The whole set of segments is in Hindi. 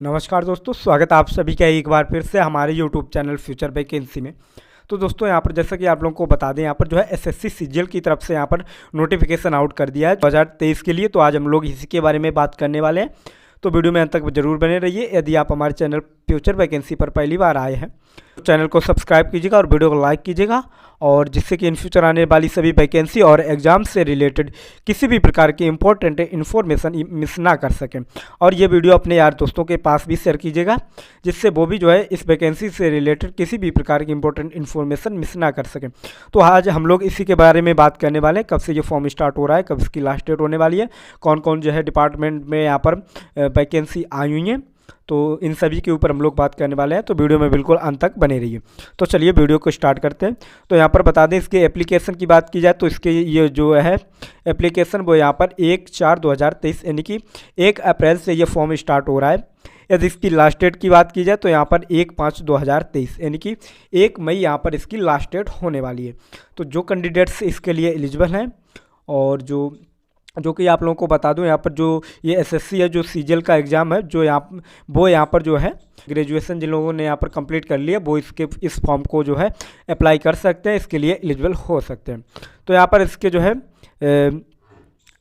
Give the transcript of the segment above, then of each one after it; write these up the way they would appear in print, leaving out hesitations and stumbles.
नमस्कार दोस्तों, स्वागत है आप सभी का एक बार फिर से हमारे यूट्यूब चैनल फ्यूचर वैकेंसी में। तो दोस्तों यहाँ पर जैसा कि आप लोगों को बता दें, यहाँ पर जो है एसएससी सीजीएल की तरफ से यहाँ पर नोटिफिकेशन आउट कर दिया है 2023 के लिए। तो आज हम लोग इसी के बारे में बात करने वाले हैं, तो वीडियो में अंत तक जरूर बने रहिए। यदि आप हमारे चैनल फ्यूचर वैकेंसी पर पहली बार आए हैं तो चैनल को सब्सक्राइब कीजिएगा और वीडियो को लाइक कीजिएगा, और जिससे कि इन फ्यूचर आने वाली सभी वैकेंसी और एग्जाम से रिलेटेड किसी भी प्रकार की इंपॉर्टेंट इन्फॉर्मेशन मिस ना कर सकें। और ये वीडियो अपने यार दोस्तों के पास भी शेयर कीजिएगा, जिससे वो भी जो है इस वैकेंसी से रिलेटेड किसी भी प्रकार की इंपॉर्टेंट इन्फॉर्मेशन मिस ना कर सकें। तो आज हम लोग इसी के बारे में बात करने वाले हैं, कब से ये फॉर्म स्टार्ट हो रहा है, कब इसकी लास्ट डेट होने वाली है, कौन कौन जो है डिपार्टमेंट में यहाँ पर वैकेंसी आई हुई हैं। तो इन सभी के ऊपर हम लोग बात करने वाले हैं, तो वीडियो में बिल्कुल अंत तक बने रहिए। तो चलिए वीडियो को स्टार्ट करते हैं। तो यहाँ पर बता दें, इसके एप्लीकेशन की बात की जाए तो इसके ये जो है एप्लीकेशन वो यहाँ पर 1/4/2023 यानी कि 1 अप्रैल से ये फॉर्म स्टार्ट हो रहा है। यदि इसकी लास्ट डेट की बात की जाए तो यहाँ पर 1/5/2023 यानी कि 1 मई यहाँ पर इसकी लास्ट डेट होने वाली है। तो जो कैंडिडेट्स इसके लिए एलिजिबल हैं, और जो कि आप लोगों को बता दूं, यहाँ पर जो ये एसएससी है, जो सीजीएल का एग्ज़ाम है, वो यहाँ पर जो है ग्रेजुएशन जिन लोगों ने यहाँ पर कंप्लीट कर लिया वो इस फॉर्म को जो है अप्लाई कर सकते हैं, इसके लिए एलिजिबल हो सकते हैं। तो यहाँ पर इसके जो है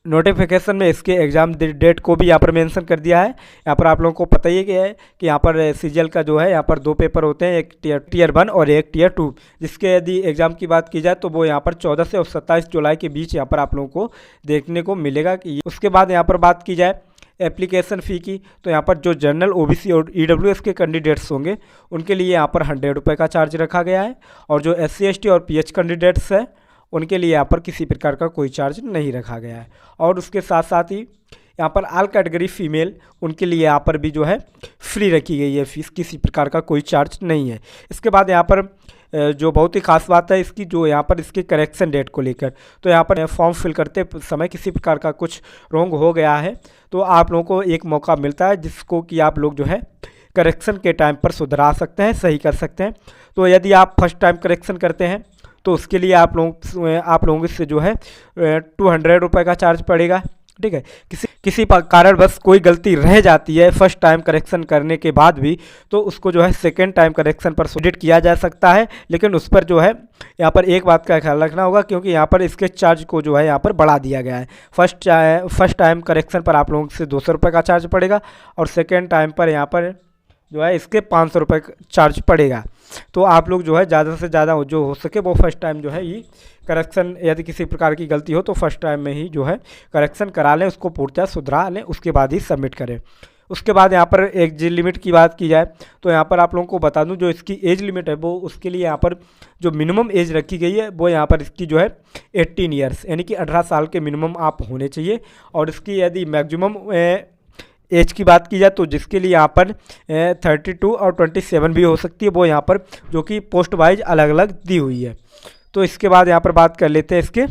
नोटिफिकेशन में इसके एग्ज़ाम डेट को भी यहाँ पर मेंशन कर दिया है। यहाँ पर आप लोगों को पता ही है कि यहाँ पर सीजीएल का जो है यहाँ पर 2 पेपर होते हैं, एक टीयर 1 और एक टीयर 2, जिसके यदि एग्ज़ाम की बात की जाए तो वो यहाँ पर 14 से और 27 जुलाई के बीच यहाँ पर आप लोगों को देखने को मिलेगा। कि उसके बाद यहाँ पर बात की जाए एप्लीकेशन फ़ी की, तो यहाँ पर जो जनरल ओबीसी और ईडब्ल्यूएस के कैंडिडेट्स होंगे उनके लिए यहाँ पर 100 रुपये का चार्ज रखा गया है, और जो SC ST और PH कैंडिडेट्स हैं उनके लिए यहाँ पर किसी प्रकार का कोई चार्ज नहीं रखा गया है। और उसके साथ साथ ही यहाँ पर ऑल कैटेगरी फीमेल उनके लिए यहाँ पर भी जो है फ्री रखी गई है फीस, किसी प्रकार का कोई चार्ज नहीं है। इसके बाद यहाँ पर जो बहुत ही खास बात है इसकी, जो यहाँ पर इसके करेक्शन डेट को लेकर, तो यहाँ पर फॉर्म फिल करते समय किसी प्रकार का कुछ रॉन्ग हो गया है तो आप लोगों को एक मौका मिलता है जिसको कि आप लोग जो है करेक्शन के टाइम पर सुधरा सकते हैं, सही कर सकते हैं। तो यदि आप फर्स्ट टाइम करेक्शन करते हैं तो उसके लिए आप लोगों से जो है 200 रुपये का चार्ज पड़ेगा। ठीक है, किसी कारणवश कोई गलती रह जाती है फर्स्ट टाइम करेक्शन करने के बाद भी, तो उसको जो है सेकेंड टाइम करेक्शन पर एडिट किया जा सकता है। लेकिन उस पर जो है यहाँ पर एक बात का ख्याल रखना होगा, क्योंकि यहाँ पर इसके चार्ज को जो है यहाँ पर बढ़ा दिया गया है। फर्स्ट टाइम करेक्शन पर आप लोगों से 200 रुपये का चार्ज पड़ेगा, और सेकेंड टाइम पर यहाँ पर जो है इसके 500 रुपये चार्ज पड़ेगा। तो आप लोग जो है ज़्यादा से ज़्यादा जो हो सके वो फर्स्ट टाइम जो है ये करेक्शन, यदि किसी प्रकार की गलती हो तो फर्स्ट टाइम में ही जो है करेक्शन करा लें, उसको पूर्णतः सुधरा लें, उसके बाद ही सबमिट करें। उसके बाद यहाँ पर एज लिमिट की बात की जाए तो यहाँ पर आप लोगों को बता दूं, जो इसकी एज लिमिट है वो उसके लिए यहाँ पर जो मिनिमम एज रखी गई है वो यहाँ पर इसकी जो है 18 ईयर्स यानी कि 18 साल के मिनिमम आप होने चाहिए। और इसकी यदि मैक्सिमम एज की बात की जाए तो जिसके लिए यहाँ पर 32 और 27 भी हो सकती है, वो यहाँ पर जो कि पोस्ट वाइज अलग अलग दी हुई है। तो इसके बाद यहाँ पर बात कर लेते हैं इसके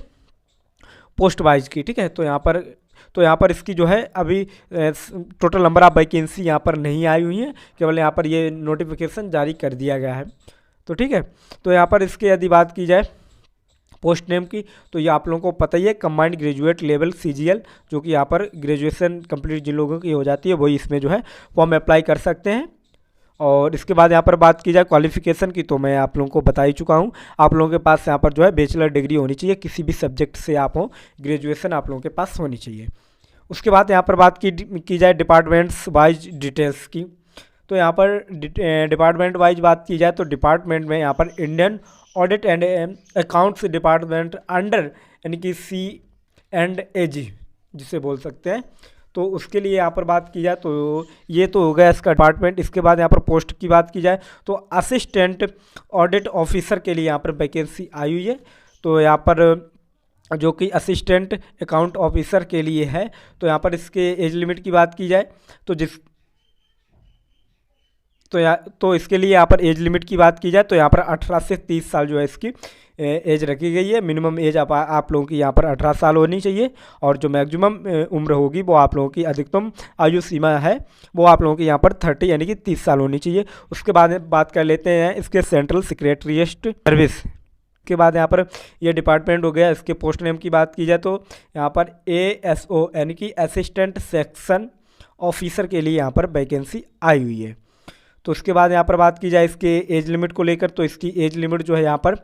पोस्ट वाइज की। ठीक है, तो यहाँ पर इसकी जो है अभी टोटल नंबर ऑफ वैकेंसी यहाँ पर नहीं आई हुई है, केवल यहाँ पर ये नोटिफिकेशन जारी कर दिया गया है। तो ठीक है, तो यहाँ पर इसके यदि बात की जाए पोस्ट नेम की, तो ये आप लोगों को पता ही है, कंबाइंड ग्रेजुएट लेवल सीजीएल, जो कि यहाँ पर ग्रेजुएशन कंप्लीट जिन लोगों की हो जाती है वही इसमें जो है फॉर्म अप्लाई कर सकते हैं। और इसके बाद यहाँ पर बात की जाए क्वालिफिकेशन की, तो मैं आप लोगों को बता ही चुका हूँ। आप लोगों के पास यहाँ पर जो है बैचलर डिग्री होनी चाहिए, किसी भी सब्जेक्ट से आप हो, ग्रेजुएशन आप लोगों के पास होनी चाहिए। उसके बाद यहाँ पर बात की जाए डिपार्टमेंट्स वाइज डिटेल्स की, तो यहाँ पर डिपार्टमेंट वाइज बात की जाए तो डिपार्टमेंट में यहाँ पर Indian audit and accounts department under यानी कि C&AG जिसे बोल सकते हैं, तो उसके लिए यहाँ पर बात की जाए तो ये तो हो गया इसका डिपार्टमेंट। इसके बाद यहाँ पर पोस्ट की बात की जाए तो असिस्टेंट ऑडिट ऑफिसर के लिए यहाँ पर वैकेंसी आई हुई है। तो यहाँ पर जो कि असिस्टेंट अकाउंट ऑफिसर के लिए है, तो यहाँ पर इसके एज लिमिट की बात की जाए तो इसके लिए यहाँ पर एज लिमिट की बात की जाए तो यहाँ पर 18 से 30 साल जो है इसकी एज रखी गई है। मिनिमम एज आप लोगों की यहाँ पर 18 साल होनी चाहिए, और जो मैक्सिमम उम्र होगी वो आप लोगों की अधिकतम आयु सीमा है वो आप लोगों की यहाँ पर 30 यानी कि 30 साल होनी चाहिए। उसके बाद बात कर लेते हैं इसके सेंट्रल सेक्रेटरीट सर्विस के बाद यहाँ पर ये डिपार्टमेंट हो गया। इसके पोस्ट नेम की बात की जाए तो यहाँ पर ASO यानी कि असिस्टेंट सेक्शन ऑफिसर के लिए यहाँ पर वैकेंसी आई हुई है। तो उसके बाद यहाँ पर बात की जाए इसके एज लिमिट को लेकर, तो इसकी एज लिमिट जो है यहाँ पर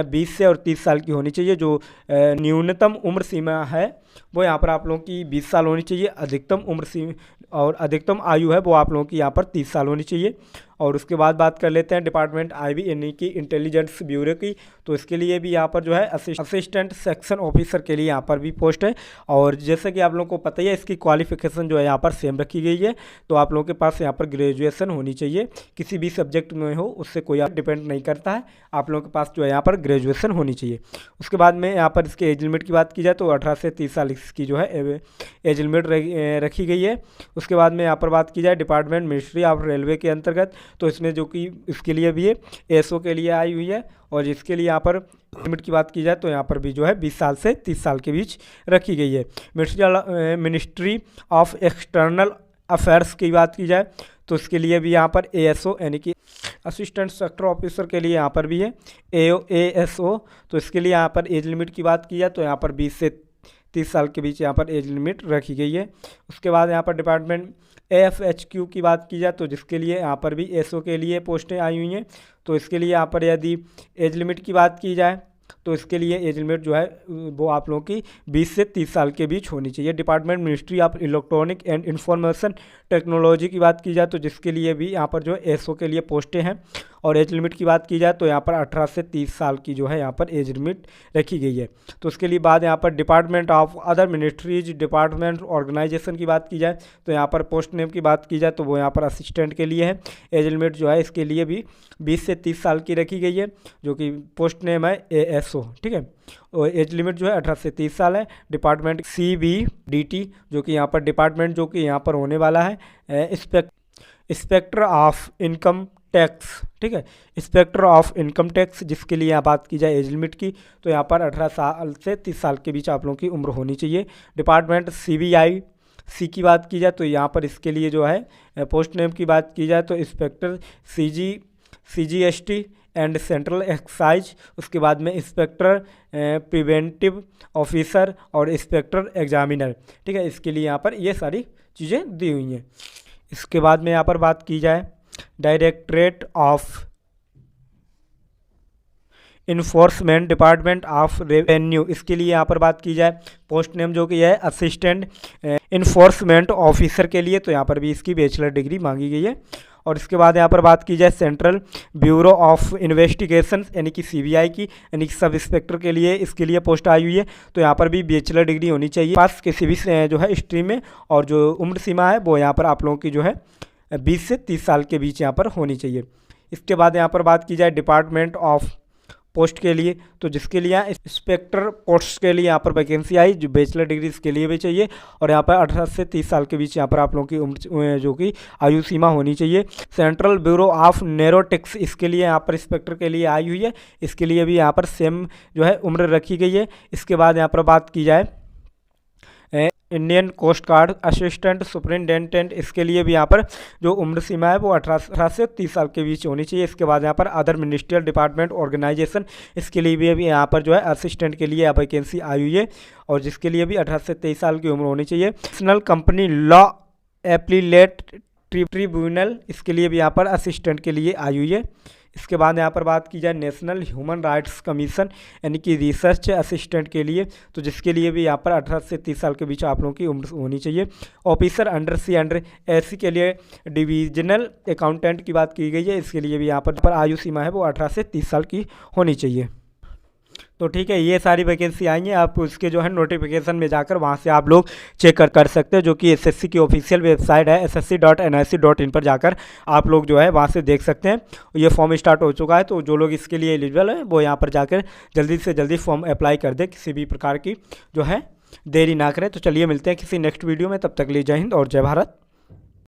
20 से और 30 साल की होनी चाहिए। जो न्यूनतम उम्र सीमा है वो यहाँ पर आप लोगों की 20 साल होनी चाहिए। अधिकतम उम्र सीमा और अधिकतम आयु है वो आप लोगों की यहाँ पर 30 साल होनी चाहिए। और उसके बाद बात कर लेते हैं डिपार्टमेंट IB यानी कि इंटेलिजेंस ब्यूरो की। तो इसके लिए भी यहाँ पर जो है असिस्टेंट सेक्शन ऑफिसर के लिए यहाँ पर भी पोस्ट है। और जैसे कि आप लोगों को पता ही है इसकी क्वालिफिकेशन जो है यहाँ पर सेम रखी गई है। तो आप लोगों के पास यहाँ पर ग्रेजुएशन होनी चाहिए, किसी भी सब्जेक्ट में हो उससे कोई आप डिपेंड नहीं करता है, आप लोगों के पास जो है यहाँ पर ग्रेजुएशन होनी चाहिए। उसके बाद में यहाँ पर इसके एज लिमिट की बात की जाए तो 18 से 30 साल इसकी जो है एज लिमिट रखी गई है। उसके बाद में यहाँ पर बात की जाए डिपार्टमेंट मिनिस्ट्री ऑफ रेलवे के अंतर्गत, तो इसमें जो कि इसके लिए भी है ASO के लिए आई हुई है। और इसके लिए यहाँ पर लिमिट की बात की जाए तो यहाँ पर भी जो है 20 साल से 30 साल के बीच रखी गई है। मिनिस्ट्री ऑफ एक्सटर्नल अफेयर्स की बात की जाए तो इसके लिए भी यहाँ पर ASO यानी कि असिस्टेंट सेक्टर ऑफिसर के लिए यहाँ पर भी है ASO। तो इसके लिए यहाँ पर एज लिमिट की बात की जाए तो यहाँ पर 20 से 30 साल के बीच यहाँ पर एज लिमिट रखी गई है। उसके बाद यहाँ पर डिपार्टमेंट AFHQ की बात की जाए तो जिसके लिए यहाँ पर भी ASO के लिए पोस्टें आई हुई हैं। तो इसके लिए यहाँ पर यदि एज लिमिट की बात की जाए तो इसके लिए एज लिमिट जो है वो आप लोगों की 20 से 30 साल के बीच होनी चाहिए। Department ministry of electronic and information technology की बात की जाए तो जिसके लिए भी यहाँ पर जो है ASO के लिए पोस्टें हैं। और एज लिमिट की बात की जाए तो यहाँ पर 18 से 30 साल की जो है यहाँ पर एज लिमिट रखी गई है। तो उसके लिए बाद यहाँ पर department of other ministries department organisation की बात की जाए तो यहाँ पर पोस्ट नेम की बात की जाए तो वो यहाँ पर असिस्टेंट के लिए है। एज लिमिट जो है इसके लिए भी 20 से 30 साल की रखी गई है, जो कि पोस्ट नेम है ASO, ठीक है। और एज लिमिट जो है 18 से 30 साल है। डिपार्टमेंट CBDT जो कि यहाँ पर डिपार्टमेंट जो कि यहाँ पर होने वाला है इंस्पेक्टर ऑफ इनकम टैक्स, ठीक है, इंस्पेक्टर ऑफ इनकम टैक्स, जिसके लिए यहाँ बात की जाए एज लिमिट की तो यहाँ पर 18 साल से 30 साल के बीच आप लोगों की उम्र होनी चाहिए। डिपार्टमेंट CBIC की बात की जाए तो यहाँ पर इसके लिए जो है पोस्ट नेम की बात की जाए तो inspector CGST and central excise, उसके बाद में इंस्पेक्टर प्रिवेंटिव ऑफिसर और इंस्पेक्टर एग्जामिनर, ठीक है। इसके लिए यहाँ पर ये सारी चीज़ें दी हुई हैं। इसके बाद में यहाँ पर बात की जाए directorate of enforcement department of revenue, इसके लिए यहाँ पर बात की जाए पोस्ट नेम जो कि है असिस्टेंट इन्फोर्समेंट ऑफिसर के लिए, तो यहाँ पर भी इसकी बैचलर डिग्री मांगी गई है। और इसके बाद यहाँ पर बात की जाए सेंट्रल ब्यूरो ऑफ इन्वेस्टिगेशन यानी कि CBI की, यानी कि सब इंस्पेक्टर के लिए इसके लिए पोस्ट आई हुई है। तो यहाँ पर भी बैचलर डिग्री होनी चाहिए पास किसी भी जो है स्ट्रीम में। और जो उम्र सीमा है वो यहाँ पर आप लोगों की जो है 20 से 30 साल के बीच यहाँ पर होनी चाहिए। इसके बाद यहाँ पर बात की जाए डिपार्टमेंट ऑफ पोस्ट के लिए, तो जिसके लिए इंस्पेक्टर पोस्ट के लिए यहाँ पर वैकेंसी आई, जो बैचलर डिग्री इसके लिए भी चाहिए। और यहाँ पर 18 से 30 साल के बीच यहाँ पर आप लोगों की उम्र जो कि आयु सीमा होनी चाहिए। सेंट्रल ब्यूरो ऑफ नैरोटिक्स, इसके लिए यहाँ पर इंस्पेक्टर के लिए आई हुई है, इसके लिए भी यहाँ पर सेम जो है उम्र रखी गई है। इसके बाद यहाँ पर बात की जाए Indian coast guard assistant superintendent, इसके लिए भी यहाँ पर जो उम्र सीमा है वो 18 से 30 साल के बीच होनी चाहिए। इसके बाद यहाँ पर अदर मिनिस्ट्रियल डिपार्टमेंट ऑर्गेनाइजेशन, इसके लिए भी अभी यहाँ पर जो है असिस्टेंट के लिए वैकेंसी आई हुई है, और जिसके लिए भी 18 से 23 साल की उम्र होनी चाहिए। नेशनल कंपनी लॉ एप्लीलेट ट्रिब्यूनल, इसके लिए भी यहाँ पर असिस्टेंट के लिए आई हुई है। इसके बाद यहाँ पर बात की जाए नेशनल ह्यूमन राइट्स कमीशन यानी कि रिसर्च असिस्टेंट के लिए, तो जिसके लिए भी यहाँ पर 18 से 30 साल के बीच आप लोगों की उम्र होनी चाहिए। ऑफिसर अंडर SC के लिए डिविजनल अकाउंटेंट की बात की गई है, इसके लिए भी यहाँ पर आयु सीमा है वो 18 से 30 साल की होनी चाहिए। तो ठीक है, ये सारी वैकेंसी आई हैं। आप उसके जो है नोटिफिकेशन में जाकर वहाँ से आप लोग चेक कर सकते हैं, जो कि SSC की ऑफिशियल वेबसाइट है ssc.nic.in पर जाकर आप लोग जो है वहाँ से देख सकते हैं। ये फॉर्म स्टार्ट हो चुका है, तो जो लोग इसके लिए एलिजिबल है वो यहाँ पर जाकर जल्दी से जल्दी फॉर्म अप्लाई कर दे, किसी भी प्रकार की जो है देरी ना करें। तो चलिए मिलते हैं किसी नेक्स्ट वीडियो में, तब तक लिए जय हिंद और जय भारत।